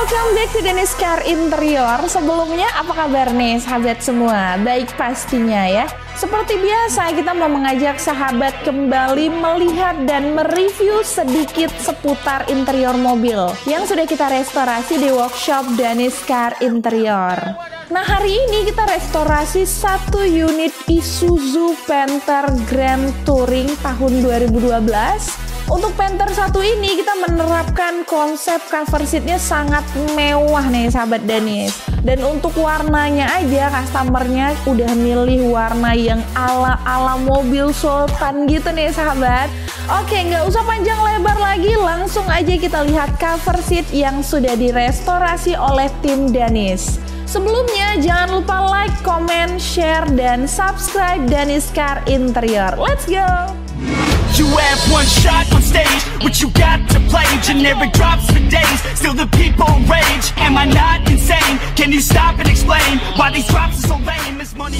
Welcome back to Dennis Car Interior. Sebelumnya apa kabar nih sahabat semua? Baik pastinya ya. Seperti biasa kita mau mengajak sahabat kembali melihat dan mereview sedikit seputar interior mobil yang sudah kita restorasi di workshop Dennis Car Interior. Nah, hari ini kita restorasi satu unit Isuzu Panther Grand Touring tahun 2012. Untuk Panther 1 ini kita menerapkan konsep cover seatnya sangat mewah nih sahabat Dennis. Dan untuk warnanya aja customernya udah milih warna yang ala-ala mobil sultan gitu nih sahabat. Oke, nggak usah panjang lebar lagi, langsung aja kita lihat cover seat yang sudah direstorasi oleh tim Dennis. Sebelumnya jangan lupa like, comment, share, dan subscribe Dennis Car Interior. Let's go! You have one shot on stage, what you got to play? Generic drops for days, still the people rage. Am I not insane? Can you stop and explain why these drops are so lame? Is money...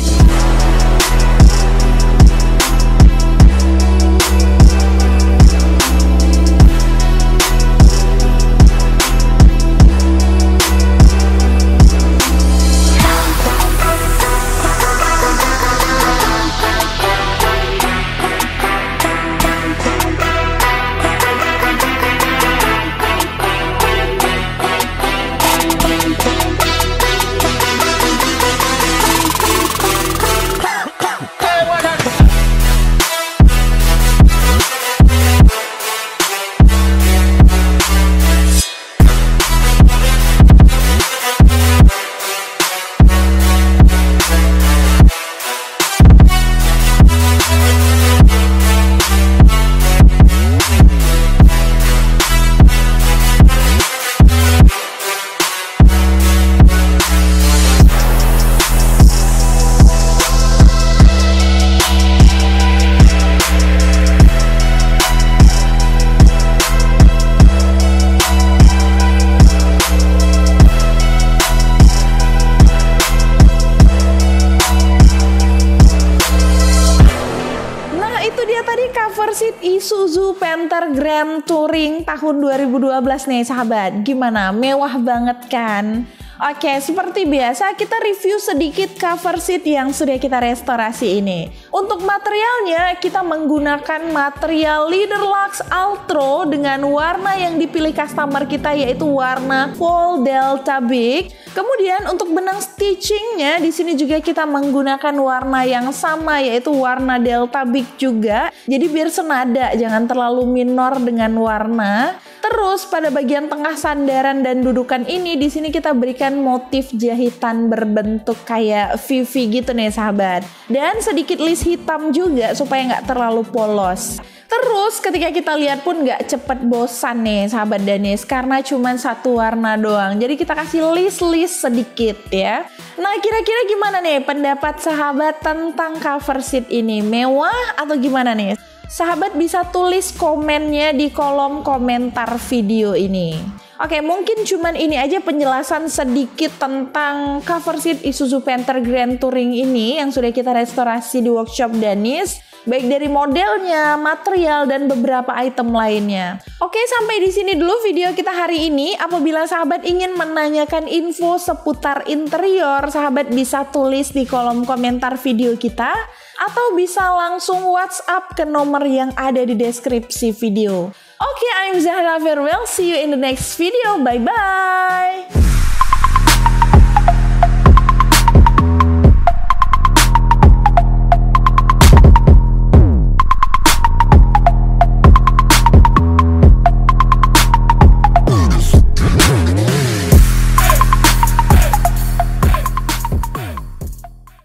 Cover seat Isuzu Panther Grand Touring tahun 2012 nih sahabat. Gimana? Mewah banget kan? Oke, seperti biasa kita review sedikit cover seat yang sudah kita restorasi ini. Untuk materialnya kita menggunakan material Leatherlux Ultra dengan warna yang dipilih customer kita yaitu warna Full Delta Big. Kemudian untuk benang stitchingnya di sini juga kita menggunakan warna yang sama yaitu warna Delta Big juga. Jadi biar senada, jangan terlalu minor dengan warna. Terus pada bagian tengah sandaran dan dudukan ini di sini kita berikan motif jahitan berbentuk kayak VV gitu nih sahabat. Dan sedikit list hitam juga supaya nggak terlalu polos. Terus ketika kita lihat pun nggak cepet bosan nih sahabat Dennis karena cuma satu warna doang. Jadi kita kasih list sedikit ya. Nah, kira-kira gimana nih pendapat sahabat tentang cover seat ini? Mewah atau gimana nih? Sahabat bisa tulis komennya di kolom komentar video ini. Oke, mungkin cuman ini aja penjelasan sedikit tentang cover seat Isuzu Panther Grand Touring ini yang sudah kita restorasi di workshop Dennis. Baik dari modelnya, material, dan beberapa item lainnya. Oke, sampai di sini dulu video kita hari ini. Apabila sahabat ingin menanyakan info seputar interior, sahabat bisa tulis di kolom komentar video kita. Atau bisa langsung WhatsApp ke nomor yang ada di deskripsi video. Oke, I'm Zahra Farewell. See you in the next video. Bye-bye.